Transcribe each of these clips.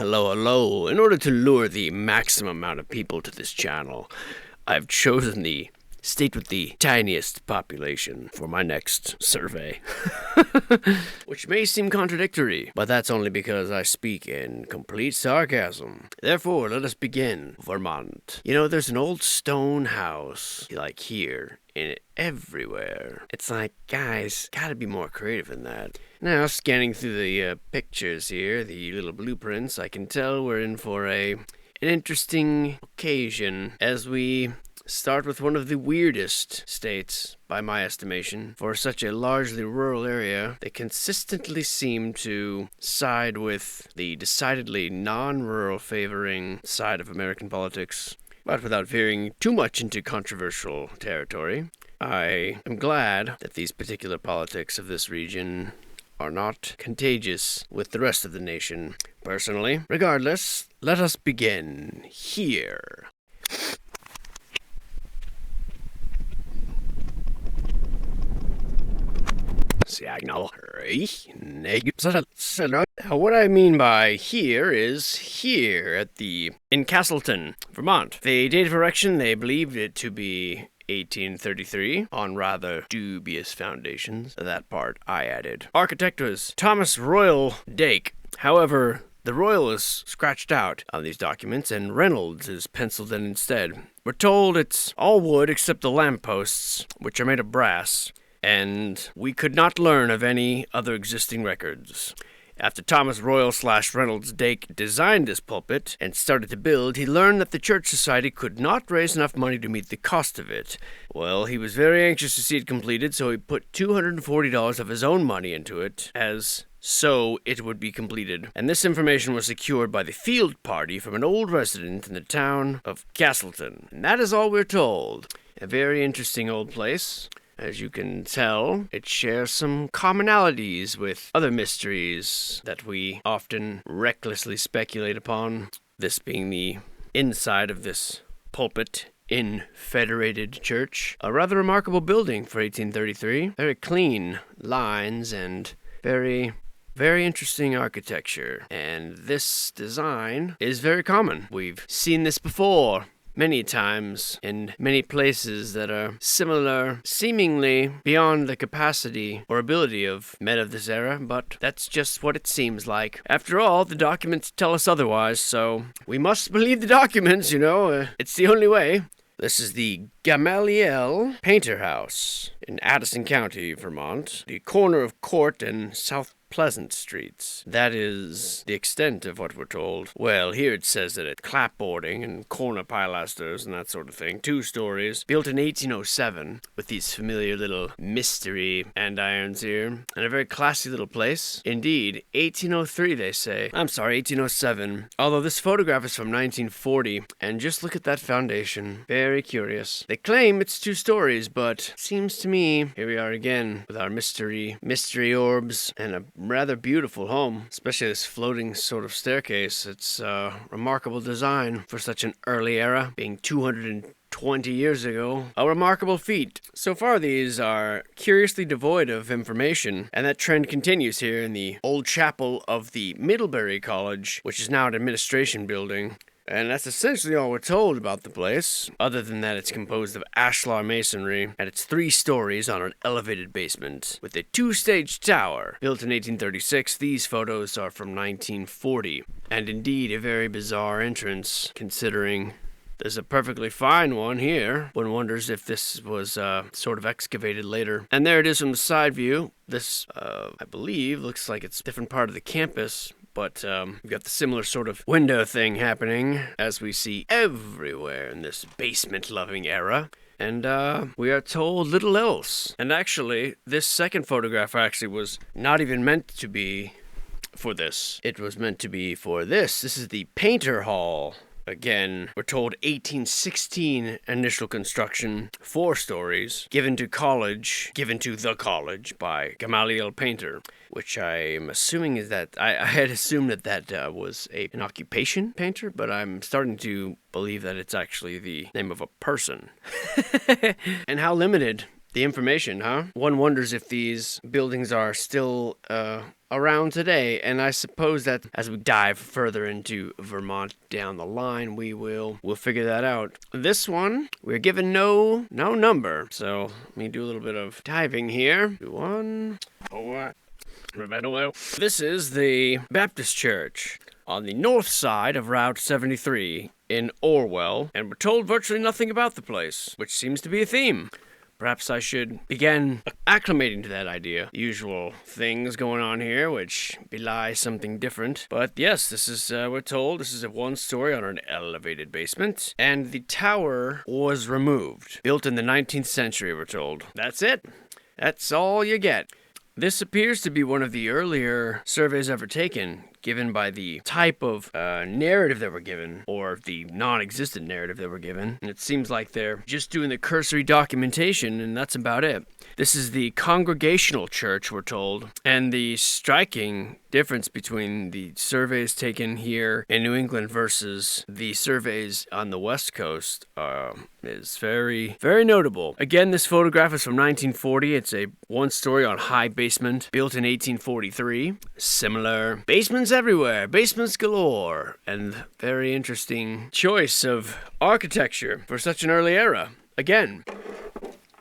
Hello. In order to lure the maximum amount of people to this channel, I've chosen the state with the tiniest population for my next survey. Which may seem contradictory, but that's only because I speak in complete sarcasm. Therefore, let us begin. Vermont. You know, there's an old stone house, like here, in everywhere. It's like, guys, gotta be more creative than that. Now, scanning through the pictures here, the little blueprints, I can tell we're in for an interesting occasion as we start with one of the weirdest states, by my estimation. For such a largely rural area, they consistently seem to side with the decidedly non-rural favoring side of American politics. But without veering too much into controversial territory, I am glad that these particular politics of this region are not contagious with the rest of the nation, personally. Regardless, let us begin here. What I mean by here is here in Castleton, Vermont. The date of erection, they believed it to be 1833, on rather dubious foundations. That part I added. Architect was Thomas Royal Dake. However, the Royal is scratched out on these documents, and Reynolds is penciled in instead. We're told it's all wood except the lampposts, which are made of brass, and we could not learn of any other existing records. After Thomas Royal/Reynolds Dake designed this pulpit and started to build, he learned that the Church Society could not raise enough money to meet the cost of it. Well, he was very anxious to see it completed, so he put $240 of his own money into it, so it would be completed. And this information was secured by the field party from an old resident in the town of Castleton. And that is all we're told. A very interesting old place. As you can tell, it shares some commonalities with other mysteries that we often recklessly speculate upon. This being the inside of this pulpit in Federated Church. A rather remarkable building for 1833. Very clean lines and very interesting architecture. And this design is very common. We've seen this before many times in many places that are similar, seemingly beyond the capacity or ability of men of this era, but that's just what it seems like. After all, the documents tell us otherwise, so we must believe the documents, it's the only way. This is the Gamaliel Painter House in Addison County, Vermont, the corner of Court and South Pleasant Streets. That is the extent of what we're told. Well, here it says that it's clapboarding and corner pilasters and that sort of thing. 2 stories, built in 1807, with these familiar little mystery andirons here, and a very classy little place. Indeed, 1803 they say. I'm sorry, 1807. Although this photograph is from 1940, and just look at that foundation. Very curious. They claim it's 2 stories, but seems to me, here we are again with our mystery orbs and a rather beautiful home, especially this floating sort of staircase. It's a remarkable design for such an early era, being 220 years ago. A remarkable feat. So far, these are curiously devoid of information, and that trend continues here in the old chapel of the Middlebury College, which is now an administration building. And that's essentially all we're told about the place. Other than that, it's composed of ashlar masonry, and it's 3 stories on an elevated basement, with a 2-stage tower. Built in 1836, these photos are from 1940. And indeed, a very bizarre entrance, considering there's a perfectly fine one here. One wonders if this was sort of excavated later. And there it is from the side view. This, I believe, looks like it's a different part of the campus. But we've got the similar sort of window thing happening, as we see everywhere in this basement-loving era. And we are told little else. And actually, this second photograph was not even meant to be for this. It was meant to be for this. This is the Painter Hall. Again, we're told 1816 initial construction, 4 stories, given to the college by Gamaliel Painter, which I am assuming is that, I had assumed that was an occupation painter, but I'm starting to believe that it's actually the name of a person. And how limited The information, huh? One wonders if these buildings are still around today, and I suppose that as we dive further into Vermont down the line, we'll figure that out. This one, we're given no number, so let me do a little bit of diving here. This is the Baptist Church on the north side of Route 73 in Orwell, and we're told virtually nothing about the place, which seems to be a theme. Perhaps I should begin acclimating to that idea. Usual things going on here, which belie something different. But yes, this is, we're told, this is a one-story on an elevated basement. And the tower was removed. Built in the 19th century, we're told. That's it. That's all you get. This appears to be one of the earlier surveys ever taken, given by the type of narrative that were given, or the non-existent narrative that were given. And it seems like they're just doing the cursory documentation, and that's about it. This is the Congregational Church, we're told, and the striking difference between the surveys taken here in New England versus the surveys on the West Coast is very, very notable. Again, this photograph is from 1940. It's a one-story on high basement, built in 1843. Similar basements everywhere, basements galore, and very interesting choice of architecture for such an early era. Again,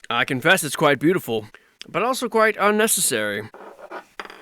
I confess it's quite beautiful, but also quite unnecessary.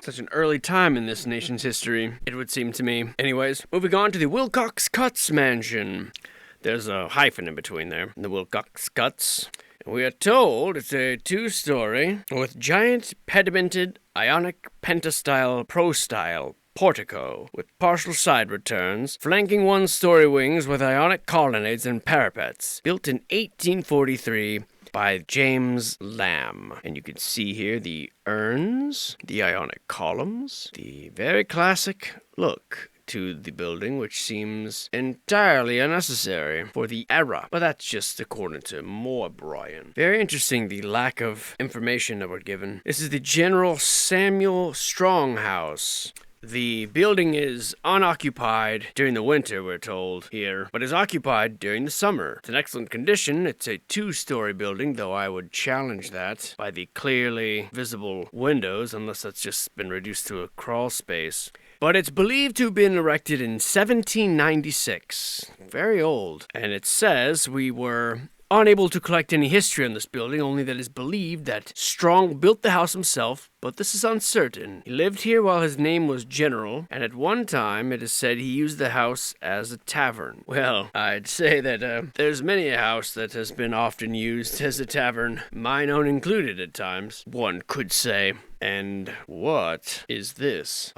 Such an early time in this nation's history, it would seem to me. Anyways, moving on to the Wilcox Cutts Mansion. There's a hyphen in between there, the Wilcox Cutts. We are told it's a two-story with giant pedimented Ionic pentastyle pro-style portico with partial side returns, flanking one-story wings with Ionic colonnades and parapets. Built in 1843 by James Lamb. And you can see here the urns, the Ionic columns, the very classic look to the building, which seems entirely unnecessary for the era. But that's just according to Moore Bryan. Very interesting, the lack of information that we're given. This is the General Samuel Strong House. The building is unoccupied during the winter, we're told here, but is occupied during the summer. It's in excellent condition. It's a two-story building, though I would challenge that by the clearly visible windows, unless that's just been reduced to a crawl space. But it's believed to have been erected in 1796. Very old. And it says we were unable to collect any history on this building, only that it is believed that Strong built the house himself, but this is uncertain. He lived here while his name was General, and at one time it is said he used the house as a tavern. Well, I'd say that there's many a house that has been often used as a tavern, mine own included at times, one could say. And what is this?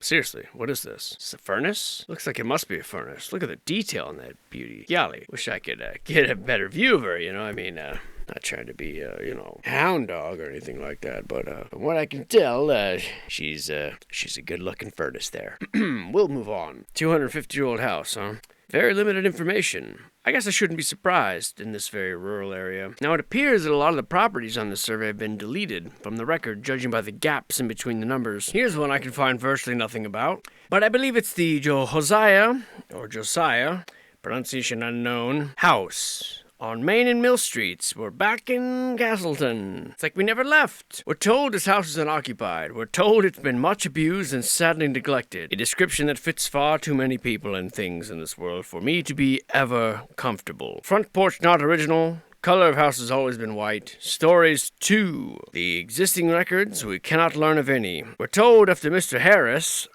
Seriously, what is this? Is it a furnace? Looks like it must be a furnace. Look at the detail on that beauty. Golly, wish I could get a better view of her, you know? I mean, not trying to be, hound dog or anything like that, but from what I can tell, she's a good-looking furnace there. We'll move on. 250-year-old house, huh? Very limited information. I guess I shouldn't be surprised in this very rural area. Now, it appears that a lot of the properties on this survey have been deleted from the record, judging by the gaps in between the numbers. Here's one I can find virtually nothing about, but I believe it's the Josiah, pronunciation unknown, house on Main and Mill Streets. We're back in Castleton. It's like we never left. We're told this house is unoccupied. We're told it's been much abused and sadly neglected. A description that fits far too many people and things in this world for me to be ever comfortable. Front porch not original. Color of house has always been white. Stories 2. The existing records, we cannot learn of any. We're told after Mr. Harris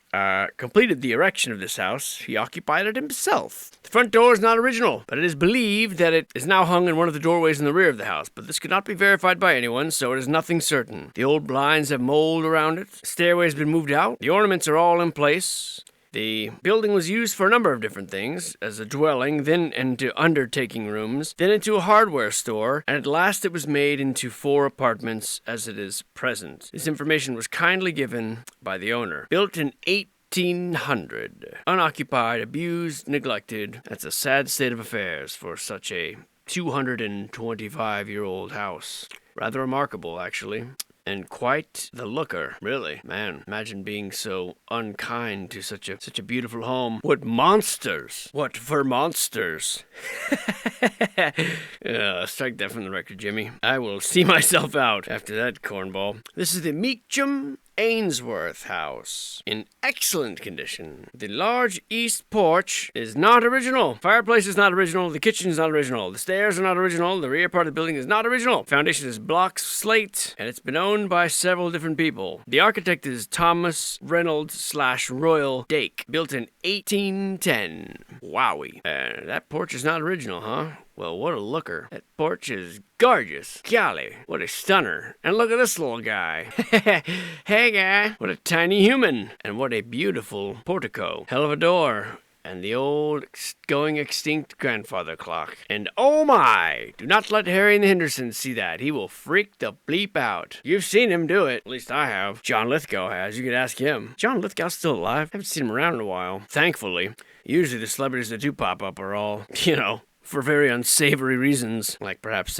completed the erection of this house, he occupied it himself. The front door is not original, but it is believed that it is now hung in one of the doorways in the rear of the house, but this could not be verified by anyone, so it is nothing certain. The old blinds have mold around it. The stairway has been moved out. The ornaments are all in place. The building was used for a number of different things, as a dwelling, then into undertaking rooms, then into a hardware store, and at last it was made into 4 apartments as it is present. This information was kindly given by the owner. Built in 1800. Unoccupied, abused, neglected. That's a sad state of affairs for such a 225-year-old house. Rather remarkable, actually. and quite the looker, really. Man, imagine being so unkind to such a beautiful home. What monsters! What Vermonsters! Strike that from the record, Jimmy. I will see myself out after that cornball. This is the Meacham Ainsworth house, in excellent condition. The large east porch is not original. Fireplace is not original. The kitchen is not original. The stairs are not original. The rear part of the building is not original. Foundation is block slate, and it's been owned by several different people. The architect is Thomas Reynolds / Royal Dake, built in 1810. Wowie. That porch is not original, huh? Well, what a looker. That porch is gorgeous. Golly, what a stunner. And look at this little guy. Hey, guy. What a tiny human. And what a beautiful portico. Hell of a door. And the old going extinct grandfather clock. And oh my! Do not let Harry and the Hendersons see that. He will freak the bleep out. You've seen him do it. At least I have. John Lithgow has. You could ask him. John Lithgow's still alive. Haven't seen him around in a while. Thankfully. Usually the celebrities that do pop up are all, for very unsavory reasons, like perhaps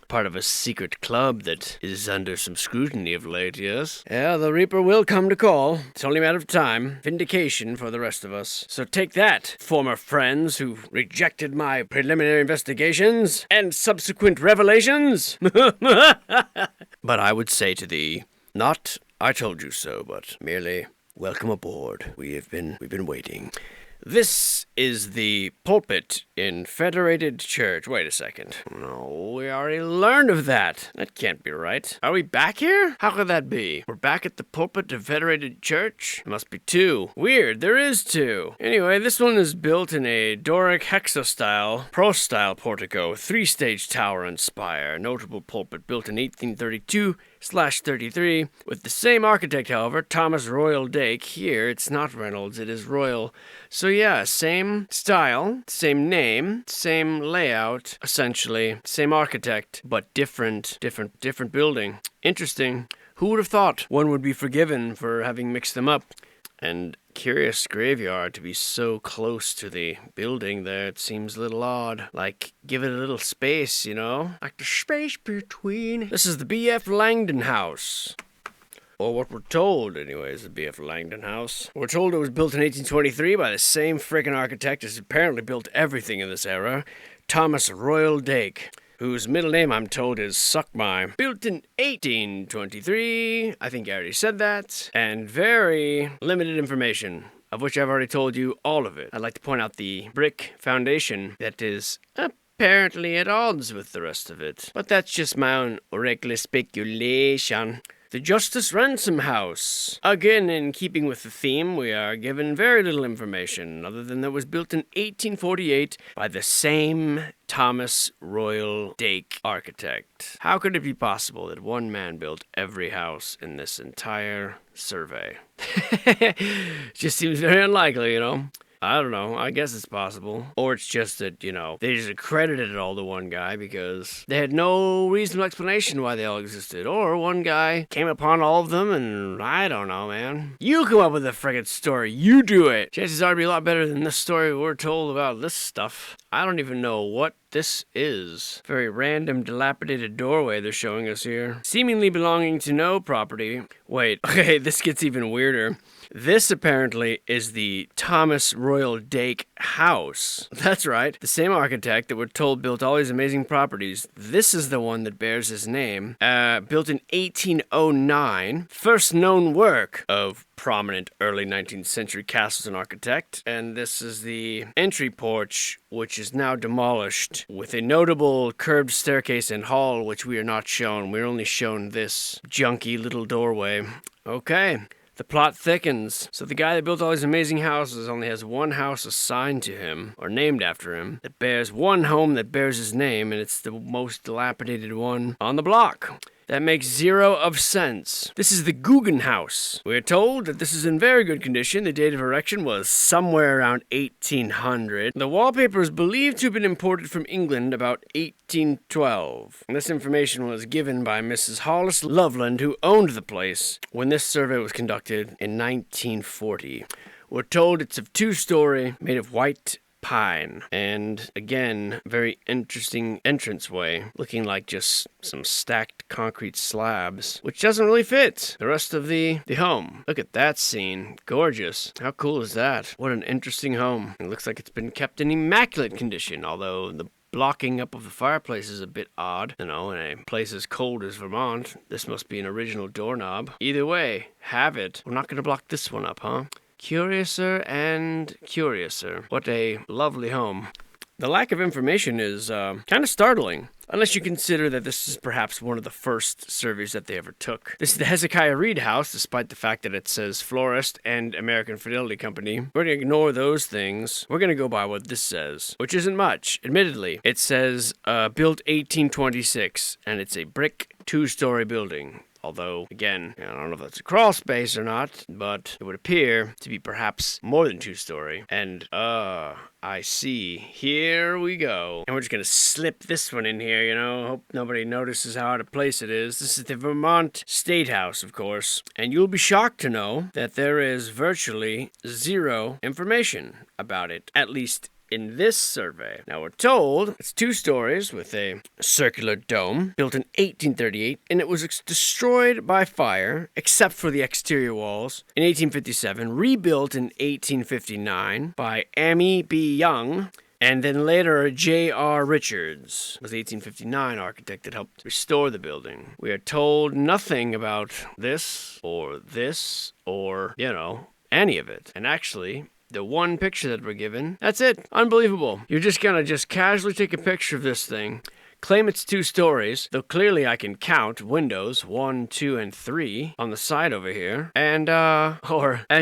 part of a secret club that is under some scrutiny of late, yes? Yeah, the Reaper will come to call. It's only a matter of time. Vindication for the rest of us. So take that, former friends who rejected my preliminary investigations and subsequent revelations. But I would say to thee, not I told you so, but merely welcome aboard. We've been waiting. This is the pulpit in Federated Church. Wait a second. No, we already learned of that. That can't be right. Are we back here? How could that be? We're back at the pulpit of Federated Church? There must be two. Weird, there is two. Anyway, this one is built in a Doric hexastyle, pro-style portico, 3-stage tower and spire. Notable pulpit built in 1832/33, with the same architect, however, Thomas Royal Dake. Here, it's not Reynolds, it is Royal. So yeah, same style, same name, same layout, essentially, same architect, but different building. Interesting. Who would have thought one would be forgiven for having mixed them up? And curious graveyard to be so close to the building there. It seems a little odd. Like, give it a little space, Like the space between. This is the B.F. Langdon house. Or what we're told, anyways, the B.F. Langdon house. We're told it was built in 1823 by the same frickin' architect as apparently built everything in this era, Thomas Royal Dake, whose middle name, I'm told, is Suckmy. Built in 1823, I think I already said that, and very limited information, of which I've already told you all of it. I'd like to point out the brick foundation that is apparently at odds with the rest of it, but that's just my own reckless speculation. The Justice Ransom House. Again, in keeping with the theme, we are given very little information, other than that it was built in 1848 by the same Thomas Royal Dake architect. How could it be possible that one man built every house in this entire survey? Just seems very unlikely, I don't know. I guess it's possible. Or it's just that, they just accredited it all to one guy because they had no reasonable explanation why they all existed. Or one guy came upon all of them and I don't know, man. You come up with a friggin' story. You do it. Chances are to be a lot better than this story we're told about this stuff. I don't even know what this is. Very random, dilapidated doorway they're showing us here. Seemingly belonging to no property. Wait, okay, this gets even weirder. This apparently is the Thomas Royal Dake house. That's right, the same architect that we're told built all these amazing properties. This is the one that bears his name. Built in 1809. First known work of prominent early 19th century castles and architect. And this is the entry porch, which is now demolished, with a notable curved staircase and hall, which we are not shown. We're only shown this junky little doorway. Okay. The plot thickens. So the guy that built all these amazing houses only has one house assigned to him, or named after him, that bears one home that bears his name, and it's the most dilapidated one on the block. That makes zero of sense. This is the Guggen house. We're told that this is in very good condition. The date of erection was somewhere around 1800. The wallpaper is believed to have been imported from England about 1812. And this information was given by Mrs. Hollis Loveland, who owned the place, when this survey was conducted in 1940. We're told it's of 2-story, made of white pine. And again, very interesting entranceway, looking like just some stacked concrete slabs, which doesn't really fit the rest of the home. Look at that scene. Gorgeous. How cool is that? What an interesting home. It looks like it's been kept in immaculate condition, although the blocking up of the fireplace is a bit odd. You know, in a place as cold as Vermont, this must be an original doorknob. Either way, have it. We're not going to block this one up, huh? Curiouser and curiouser. What a lovely home. The lack of information is kind of startling, unless you consider that this is perhaps one of the first surveys that they ever took. This is the Hezekiah Reed house, despite the fact that it says florist and American Fidelity Company. We're going to ignore those things. We're going to go by what this says, which isn't much, admittedly. It says built 1826, and it's a brick 2-story building. Although, again, I don't know if that's a crawl space or not, but it would appear to be perhaps more than 2-story. And, I see. Here we go. And we're just gonna slip this one in here, you know. Hope nobody notices how out of place it is. This is the Vermont State House, of course. And you'll be shocked to know that there is virtually zero information about it, at least in this survey. Now we're told it's 2 stories with a circular dome, built in 1838, and it was destroyed by fire, except for the exterior walls, in 1857, rebuilt in 1859 by Ammi B. Young, and then later J.R. Richards was the 1859 architect that helped restore the building. We are told nothing about this, or you know, any of it. And actually, the one picture that we're given, that's it. Unbelievable. You're just gonna casually take a picture of this thing, claim it's 2 stories, though clearly I can count windows 1, 2, and 3 on the side over here, and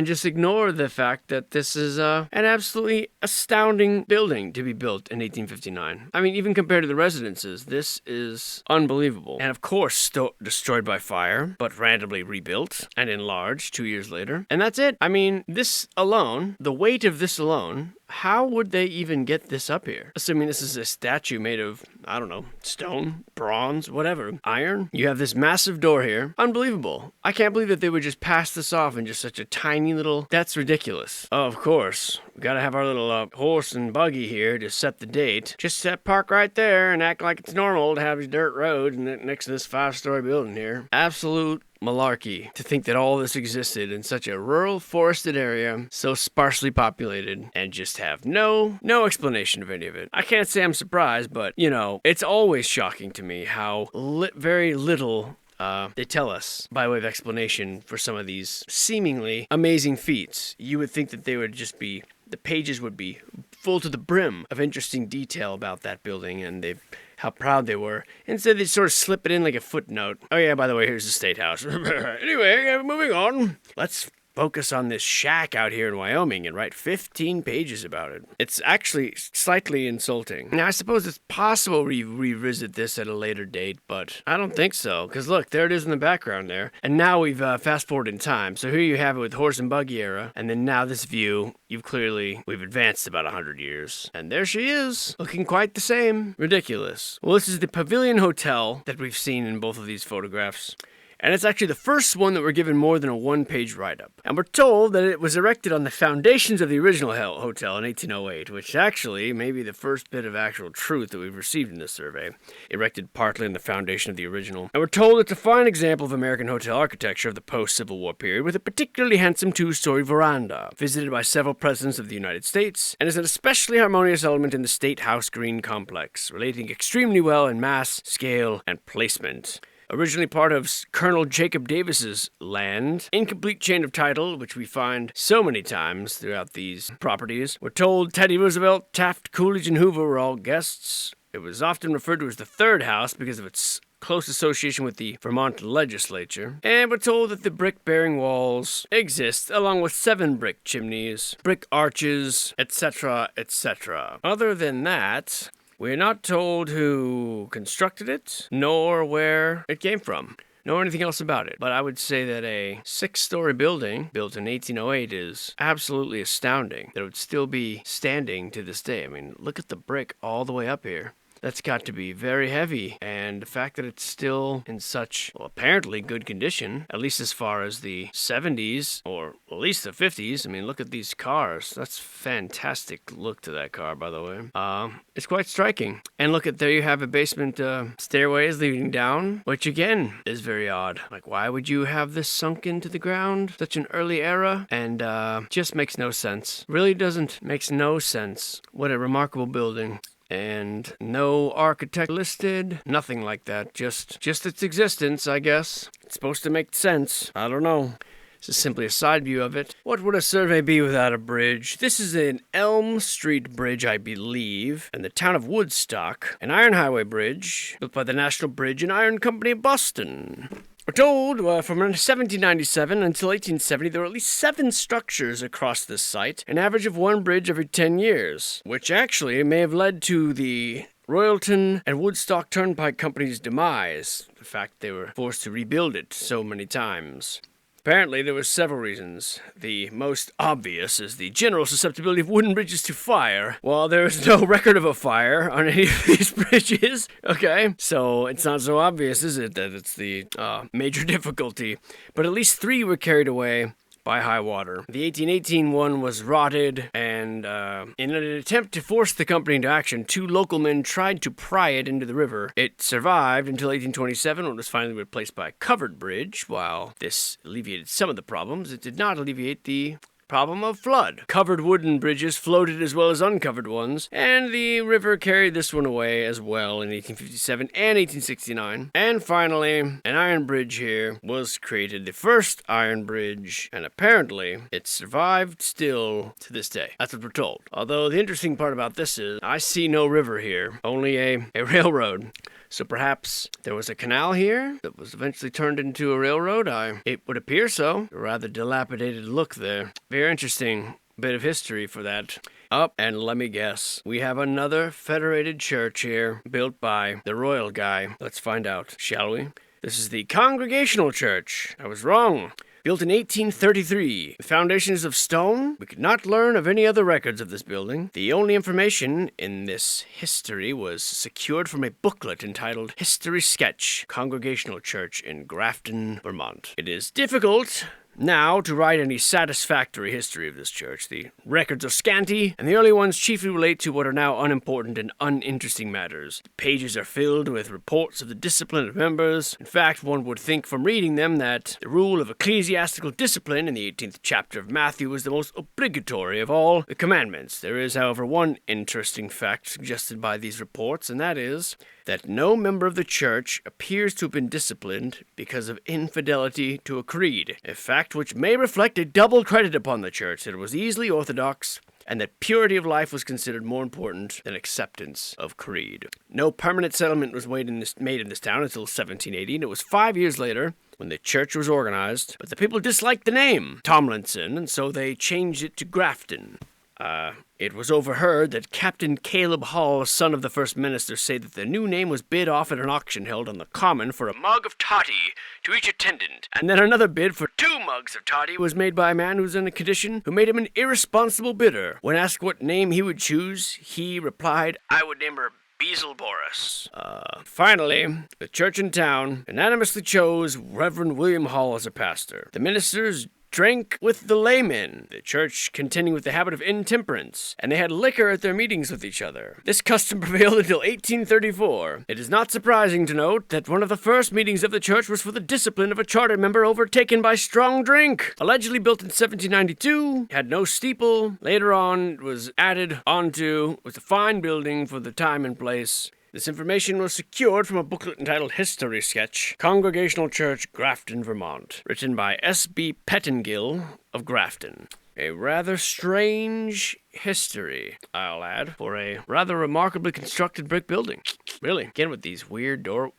just ignore the fact that this is an absolutely astounding building to be built in 1859. I mean, even compared to the residences, this is unbelievable. And of course, destroyed by fire, but randomly rebuilt and enlarged 2 years later. And that's it. I mean, this alone, the weight of this alone, how would they even get this up here? Assuming this is a statue made of, I don't know, stone, bronze, whatever, iron. You have this massive door here. Unbelievable. I can't believe that they would just pass this off in just such a tiny little... That's ridiculous. Oh, of course. We gotta have our little horse and buggy here to set the date. Just park right there and act like it's normal to have these dirt roads next to this 5-story building here. Absolute malarkey to think that all this existed in such a rural, forested area, so sparsely populated, and just have no explanation of any of it. I can't say I'm surprised, but, you know, it's always shocking to me how very little they tell us by way of explanation for some of these seemingly amazing feats. You would think that they would just be, the pages would be full to the brim of interesting detail about that building, and how proud they were. Instead, they sort of slip it in like a footnote. Oh yeah, by the way, here's the State House. Anyway, moving on. Let's focus on this shack out here in Wyoming and write 15 pages about it. It's actually slightly insulting. Now, I suppose it's possible we revisit this at a later date, but I don't think so. Because look, there it is in the background there. And now we've fast forwarded in time. So here you have it with horse and buggy era. And then now this view, we've advanced about 100 years. And there she is, looking quite the same. Ridiculous. Well, this is the Pavilion Hotel that we've seen in both of these photographs. And it's actually the first one that we're given more than a 1-page write-up. And we're told that it was erected on the foundations of the original hotel in 1808, which actually may be the first bit of actual truth that we've received in this survey. Erected partly on the foundation of the original. And we're told it's a fine example of American hotel architecture of the post-Civil War period, with a particularly handsome 2-story veranda, visited by several presidents of the United States, and is an especially harmonious element in the State House Green complex, relating extremely well in mass, scale, and placement. Originally part of Colonel Jacob Davis's land, incomplete chain of title, which we find so many times throughout these properties. We're told Teddy Roosevelt, Taft, Coolidge, and Hoover were all guests. It was often referred to as the third house because of its close association with the Vermont legislature. And we're told that the brick-bearing walls exist, along with 7 brick chimneys, brick arches, etc., etc. Other than that, we're not told who constructed it, nor where it came from, nor anything else about it. But I would say that a 6-story building built in 1808 is absolutely astounding that it would still be standing to this day. I mean, look at the brick all the way up here. That's got to be very heavy. And the fact that it's still in such, well, apparently good condition, at least as far as the 70s, or at least the 50s. I mean, look at these cars. That's fantastic look to that car, by the way. It's quite striking. And look at, there you have a basement stairways leading down, which again is very odd. Like, why would you have this sunk into the ground? Such an early era, and just makes no sense. Really doesn't. Makes no sense. What a remarkable building. And no architect listed, nothing like that. Just its existence, I guess. It's supposed to make sense. I don't know. This is simply a side view of it. What would a survey be without a bridge? This is an Elm Street Bridge, I believe, in the town of Woodstock. An iron highway bridge built by the National Bridge and Iron Company of Boston. We're told from 1797 until 1870 there were at least 7 structures across this site, an average of 1 bridge every 10 years, which actually may have led to the Royalton and Woodstock Turnpike Company's demise, the fact they were forced to rebuild it so many times. Apparently, there were several reasons. The most obvious is the general susceptibility of wooden bridges to fire. While there is no record of a fire on any of these bridges, okay, so it's not so obvious, is it, that it's the major difficulty. But at least 3 were carried away by high water. The 1818 one was rotted, and in an attempt to force the company into action, 2 local men tried to pry it into the river. It survived until 1827, when it was finally replaced by a covered bridge. While this alleviated some of the problems, it did not alleviate the problem of flood. Covered wooden bridges floated as well as uncovered ones, and the river carried this one away as well in 1857 and 1869. And finally, an iron bridge here was created, the first iron bridge, and apparently it survived still to this day. That's what we're told. Although the interesting part about this is, I see no river here, only a railroad. So perhaps there was a canal here that was eventually turned into a railroad. It would appear so. A rather dilapidated look there. Very interesting bit of history for that. And let me guess. We have another federated church here, built by the royal guy. Let's find out, shall we? This is the Congregational Church. I was wrong. Built in 1833, the foundation is of stone. We could not learn of any other records of this building. The only information in this history was secured from a booklet entitled History Sketch, Congregational Church in Grafton, Vermont. It is difficult now to write any satisfactory history of this church. The records are scanty, and the early ones chiefly relate to what are now unimportant and uninteresting matters. The pages are filled with reports of the discipline of members. In fact, one would think from reading them that the rule of ecclesiastical discipline in the 18th chapter of Matthew is the most obligatory of all the commandments. There is, however, one interesting fact suggested by these reports, and that is that no member of the church appears to have been disciplined because of infidelity to a creed, a fact which may reflect a double credit upon the church, that it was easily orthodox, and that purity of life was considered more important than acceptance of creed. No permanent settlement was made in this town until 1780, and it was 5 years later when the church was organized, but the people disliked the name Tomlinson, and so they changed it to Grafton. It was overheard that Captain Caleb Hall, son of the first minister, said that the new name was bid off at an auction held on the common for a mug of toddy to each attendant, and then another bid for 2 mugs of toddy was made by a man who was in a condition who made him an irresponsible bidder. When asked what name he would choose, he replied, "I would name her Beelzebub Boris." Finally, the church in town unanimously chose Reverend William Hall as a pastor. The ministers drank with the laymen, the church continuing with the habit of intemperance, and they had liquor at their meetings with each other. This custom prevailed until 1834. It is not surprising to note that one of the first meetings of the church was for the discipline of a charter member overtaken by strong drink. Allegedly built in 1792, had no steeple. Later on, it was added onto, was a fine building for the time and place. This information was secured from a booklet entitled History Sketch, Congregational Church, Grafton, Vermont, written by S.B. Pettingill of Grafton. A rather strange history, I'll add, for a rather remarkably constructed brick building. Really, again with these weird door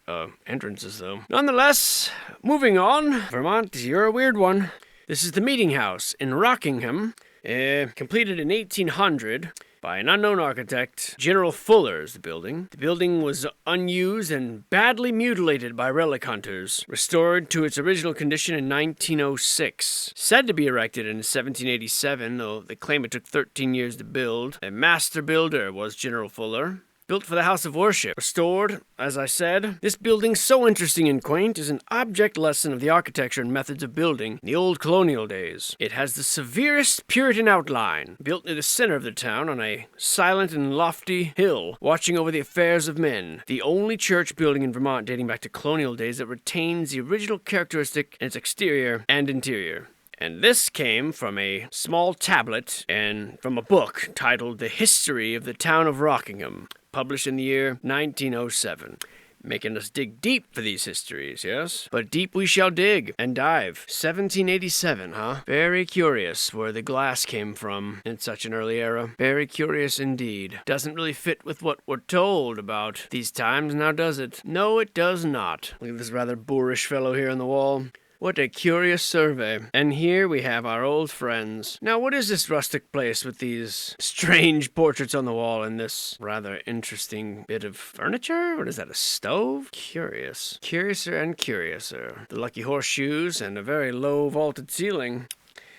entrances, though. Nonetheless, moving on. Vermont, you're a weird one. This is the Meeting House in Rockingham, completed in 1800. By an unknown architect. General Fuller's the building. The building was unused and badly mutilated by relic hunters, restored to its original condition in 1906. Said to be erected in 1787, though they claim it took 13 years to build. A master builder was General Fuller. built for the house of worship. Restored, as I said. This building, so interesting and quaint, is an object lesson of the architecture and methods of building in the old colonial days. It has the severest Puritan outline, built near the center of the town on a silent and lofty hill, watching over the affairs of men. The only church building in Vermont dating back to colonial days that retains the original characteristic in its exterior and interior. And this came from a small tablet and from a book titled The History of the Town of Rockingham, published in the year 1907. Making us dig deep for these histories, yes? But deep we shall dig and dive. 1787, huh? Very curious where the glass came from in such an early era. Very curious indeed. Doesn't really fit with what we're told about these times, now does it? No, it does not. Look at this rather boorish fellow here on the wall. What a curious survey. And here we have our old friends. Now, what is this rustic place with these strange portraits on the wall and this rather interesting bit of furniture? What is that, a stove? Curious. Curiouser and curiouser. The lucky horseshoes and a very low vaulted ceiling.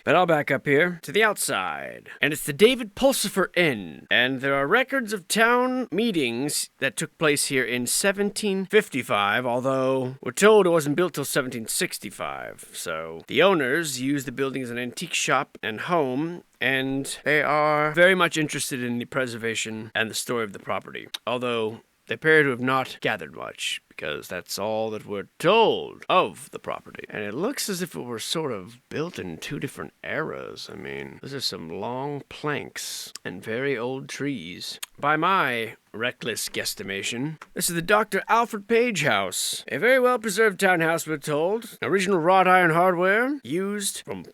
But I'll back up here to the outside. And it's the David Pulsifer Inn. And there are records of town meetings that took place here in 1755, although we're told it wasn't built till 1765. So the owners used the building as an antique shop and home, and they are very much interested in the preservation and the story of the property. Although they appear to have not gathered much, because that's all that we're told of the property. And it looks as if it were sort of built in two different eras. I mean, those are some long planks and very old trees. By my reckless guesstimation, this is the Dr. Alfred Page House. A very well-preserved townhouse, we're told. Original wrought iron hardware,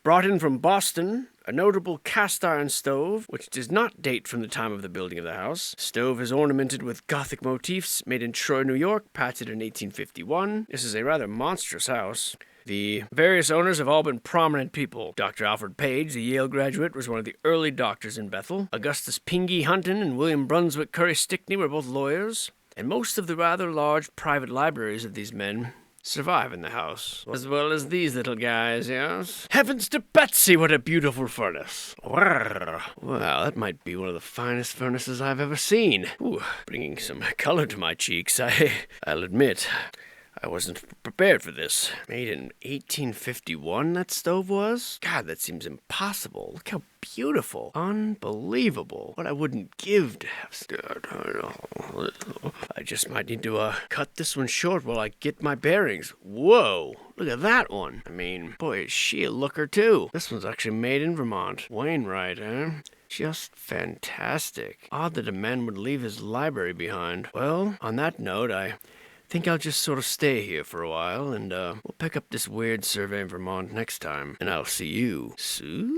brought in from Boston. A notable cast iron stove, which does not date from the time of the building of the house. Stove is ornamented with Gothic motifs, made in Troy, New York, patented in 1851. This is a rather monstrous house. The various owners have all been prominent people. Dr. Alfred Page, the Yale graduate, was one of the early doctors in Bethel. Augustus Pingy Hunton and William Brunswick Curry Stickney were both lawyers. And most of the rather large private libraries of these men survive in the house, as well as these little guys, yes? Heavens to Betsy, what a beautiful furnace. Well, that might be one of the finest furnaces I've ever seen. Ooh, bringing some color to my cheeks, I'll admit. I wasn't prepared for this. Made in 1851, that stove was? God, that seems impossible. Look how beautiful. Unbelievable. What I wouldn't give to have stirred. I just might need to cut this one short while I get my bearings. Whoa. Look at that one. I mean, boy, is she a looker too. This one's actually made in Vermont. Wainwright, eh? Just fantastic. Odd that a man would leave his library behind. Well, on that note, I think I'll just sort of stay here for a while, and we'll pick up this weird survey in Vermont next time, and I'll see you soon.